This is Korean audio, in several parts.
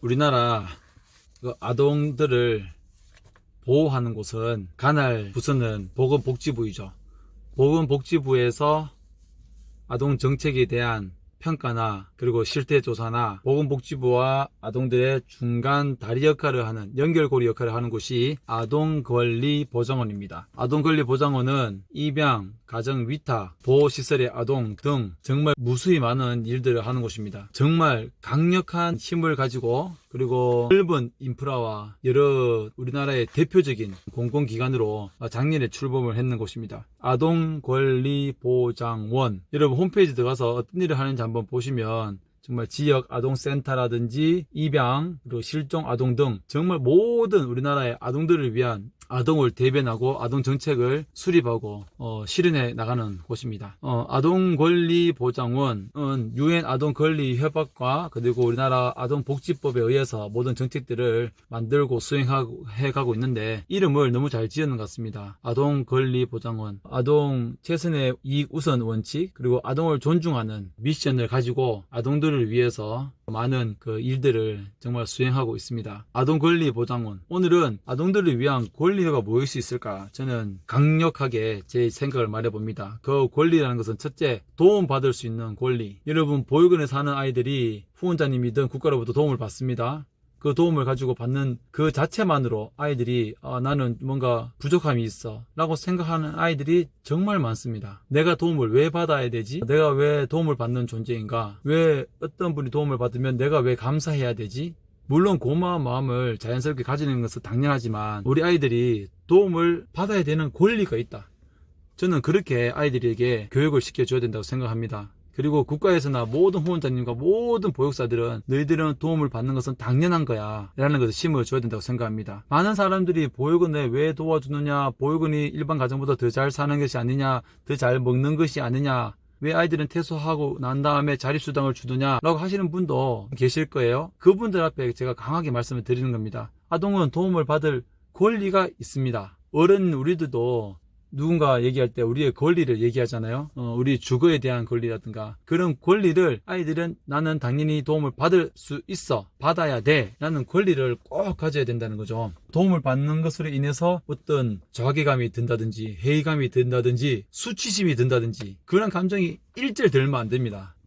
우리나라 아동들을 보호하는 곳은 관할 부서는 보건복지부이죠. 보건복지부에서 아동 정책에 대한 평가나 그리고 실태조사나 보건복지부와 아동들의 중간 다리 역할을 하는 연결고리 역할을 하는 곳이 아동권리보장원입니다. 아동권리보장원은 입양, 가정 위탁, 보호시설의 아동 등 정말 무수히 많은 일들을 하는 곳입니다. 정말 강력한 힘을 가지고 그리고 넓은 인프라와 여러 우리나라의 대표적인 공공기관으로 작년에 출범을 했는 곳입니다. 아동권리보장원, 여러분 홈페이지 들어가서 어떤 일을 하는지 한번 보시면 정말 지역 아동센터라든지 입양, 그리고 실종 아동 등 정말 모든 우리나라의 아동들을 위한 아동을 대변하고 아동 정책을 수립하고 실현해 나가는 곳입니다. 아동권리보장원은 UN 아동권리협약과 그리고 우리나라 아동복지법에 의해서 모든 정책들을 만들고 수행해 가고 있는데 이름을 너무 잘 지은 것 같습니다. 아동권리보장원, 아동 최선의 이익 우선 원칙, 그리고 아동을 존중하는 미션을 가지고 아동들을 위해서 많은 일들을 정말 수행하고 있습니다. 아동권리보장원, 오늘은 아동들을 위한 권리가 무엇일 수 있을까? 저는 강력하게 제 생각을 말해봅니다. 그 권리라는 것은 첫째, 도움받을 수 있는 권리. 여러분, 보육원에 사는 아이들이 후원자님이든 국가로부터 도움을 받습니다. 그 도움을 가지고 받는 그 자체만으로 아이들이 나는 뭔가 부족함이 있어 라고 생각하는 아이들이 정말 많습니다. 내가 도움을 왜 받아야 되지? 내가 왜 도움을 받는 존재인가? 왜 어떤 분이 도움을 받으면 내가 왜 감사해야 되지? 물론 고마운 마음을 자연스럽게 가지는 것은 당연하지만 우리 아이들이 도움을 받아야 되는 권리가 있다. 저는 그렇게 아이들에게 교육을 시켜줘야 된다고 생각합니다. 그리고 국가에서나 모든 후원자님과 모든 보육사들은 너희들은 도움을 받는 것은 당연한 거야 라는 것을 심어줘야 된다고 생각합니다. 많은 사람들이 보육원에 왜 도와주느냐, 보육원이 일반 가정보다 더 잘 사는 것이 아니냐, 더 잘 먹는 것이 아니냐, 왜 아이들은 퇴소하고 난 다음에 자립수당을 주느냐 라고 하시는 분도 계실 거예요. 그분들 앞에 제가 강하게 말씀을 드리는 겁니다. 아동은 도움을 받을 권리가 있습니다. 어른 우리들도 누군가 얘기할 때 우리의 권리를 얘기하잖아요. 우리 주거에 대한 권리라든가 그런 권리를 아이들은 나는 당연히 도움을 받을 수 있어, 받아야 돼 라는 권리를 꼭 가져야 된다는 거죠. 도움을 받는 것으로 인해서 어떤 자괴감이 든다든지 회의감이 든다든지 수치심이 든다든지 그런 감정이 일절 들면 안 됩니다.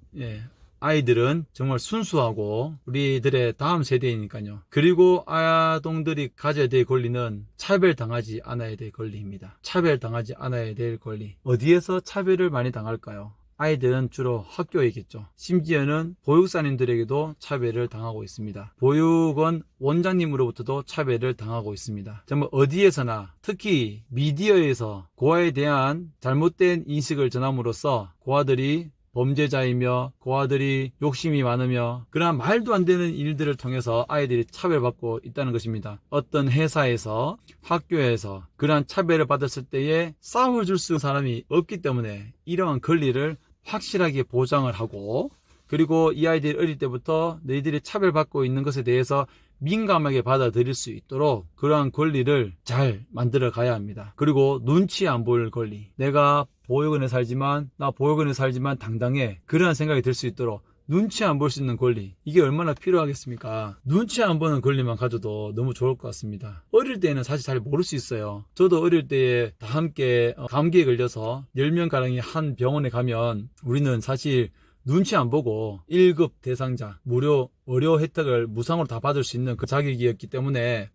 아이들은 정말 순수하고 우리들의 다음 세대이니까요. 그리고 아동들이 가져야 될 권리는 차별당하지 않아야 될 권리입니다. 차별당하지 않아야 될 권리. 어디에서 차별을 많이 당할까요? 아이들은 주로 학교이겠죠. 심지어는 보육사님들에게도 차별을 당하고 있습니다. 보육원 원장님으로부터도 차별을 당하고 있습니다. 정말 어디에서나 특히 미디어에서 고아에 대한 잘못된 인식을 전함으로써 고아들이 범죄자이며 고아들이 욕심이 많으며 그러한 말도 안 되는 일들을 통해서 아이들이 차별받고 있다는 것입니다. 어떤 회사에서 학교에서 그러한 차별을 받았을 때에 싸워줄 수 있는 사람이 없기 때문에 이러한 권리를 확실하게 보장을 하고 그리고 이 아이들이 어릴 때부터 너희들이 차별받고 있는 것에 대해서 민감하게 받아들일 수 있도록 그러한 권리를 잘 만들어 가야 합니다. 그리고 눈치 안 볼 권리. 내가 보육원에 살지만 당당해. 그러한 생각이 들 수 있도록 눈치 안 볼 수 있는 권리. 이게 얼마나 필요하겠습니까? 눈치 안 보는 권리만 가져도 너무 좋을 것 같습니다. 어릴 때는 사실 잘 모를 수 있어요. 저도 어릴 때에 다 함께 감기에 걸려서 10명가량이 한 병원에 가면 우리는 사실 눈치 안 보고 1급 대상자 무료 의료 혜택을 무상으로 다 받을 수 있는 그 자격이었기 때문에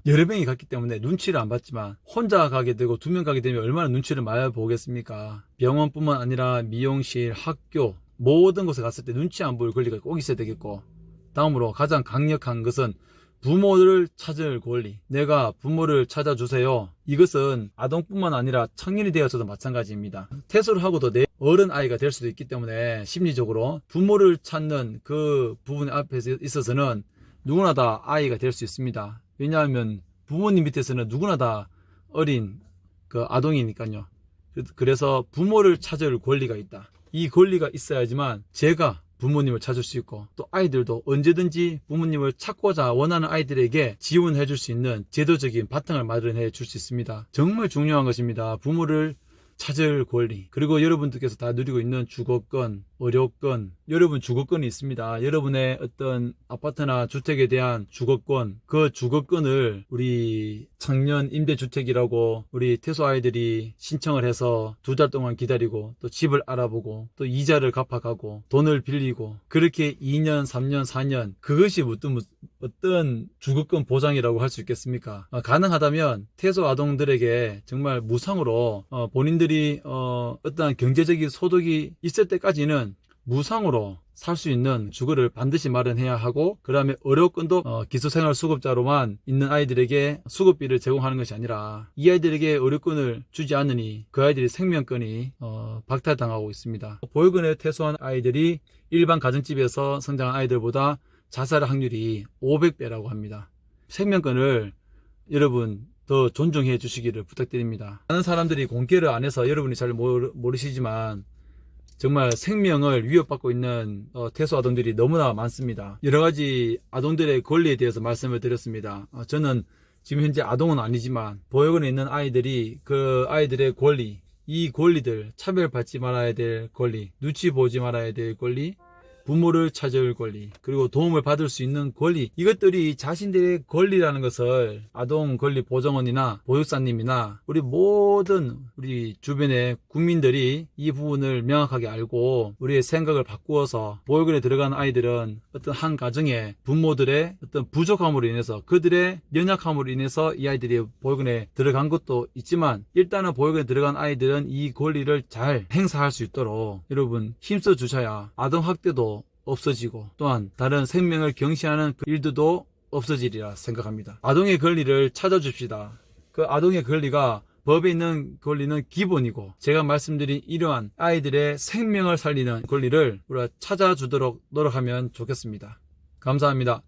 여러 명이 갔기 때문에 눈치를 안 봤지만 혼자 가게 되고 2명 가게 되면 얼마나 눈치를 많이 보겠습니까? 병원뿐만 아니라 미용실, 학교 모든 곳에 갔을 때 눈치 안 볼 권리가 꼭 있어야 되겠고 다음으로 가장 강력한 것은 부모를 찾을 권리. 내가 부모를 찾아주세요. 이것은 아동뿐만 아니라 청년이 되어서도 마찬가지입니다. 퇴소를 하고도 내 어른 아이가 될 수도 있기 때문에 심리적으로 부모를 찾는 그 부분 앞에 있어서는 누구나 다 아이가 될 수 있습니다. 왜냐하면 부모님 밑에서는 누구나 다 어린 아동이니까요. 그래서 부모를 찾을 권리가 있다. 이 권리가 있어야지만 제가 부모님을 찾을 수 있고 또 아이들도 언제든지 부모님을 찾고자 원하는 아이들에게 지원해 줄 수 있는 제도적인 바탕을 마련해 줄 수 있습니다. 정말 중요한 것입니다. 부모를 찾을 권리, 그리고 여러분들께서 다 누리고 있는 주거권, 의료권, 여러분 주거권이 있습니다. 여러분의 어떤 아파트나 주택에 대한 주거권, 그 주거권을 우리 청년 임대주택이라고 우리 태소 아이들이 신청을 해서 2달 동안 기다리고 또 집을 알아보고 또 이자를 갚아가고 돈을 빌리고 그렇게 2년, 3년, 4년, 그것이 어떤 주거권 보장이라고 할 수 있겠습니까? 가능하다면 태소 아동들에게 정말 무상으로 본인들이 어떠한 경제적인 소득이 있을 때까지는 무상으로 살 수 있는 주거를 반드시 마련해야 하고, 그 다음에 의료권도 기초생활 수급자로만 있는 아이들에게 수급비를 제공하는 것이 아니라 이 아이들에게 의료권을 주지 않으니 그 아이들의 생명권이 박탈당하고 있습니다. 보육원에 퇴소한 아이들이 일반 가정집에서 성장한 아이들보다 자살 확률이 500배라고 합니다. 생명권을 여러분 더 존중해 주시기를 부탁드립니다. 많은 사람들이 공개를 안 해서 여러분이 잘 모르시지만 정말 생명을 위협받고 있는 태소 아동들이 너무나 많습니다. 여러가지 아동들의 권리에 대해서 말씀을 드렸습니다. 저는 지금 현재 아동은 아니지만 보육원에 있는 아이들이 그 아이들의 권리, 이 권리들, 차별받지 말아야 될 권리, 눈치 보지 말아야 될 권리, 부모를 찾을 권리, 그리고 도움을 받을 수 있는 권리, 이것들이 자신들의 권리라는 것을 아동 권리 보정원이나 보육사님이나 우리 모든 우리 주변의 국민들이 이 부분을 명확하게 알고 우리의 생각을 바꾸어서 보육원에 들어간 아이들은 어떤 한 가정의 부모들의 어떤 부족함으로 인해서, 그들의 연약함으로 인해서 이 아이들이 보육원에 들어간 것도 있지만, 일단은 보육원에 들어간 아이들은 이 권리를 잘 행사할 수 있도록 여러분 힘써 주셔야 아동 학대도 없어지고 또한 다른 생명을 경시하는 그 일들도 없어지리라 생각합니다. 아동의 권리를 찾아줍시다. 그 아동의 권리가 법에 있는 권리는 기본이고, 제가 말씀드린 이러한 아이들의 생명을 살리는 권리를 우리가 찾아주도록 노력하면 좋겠습니다. 감사합니다.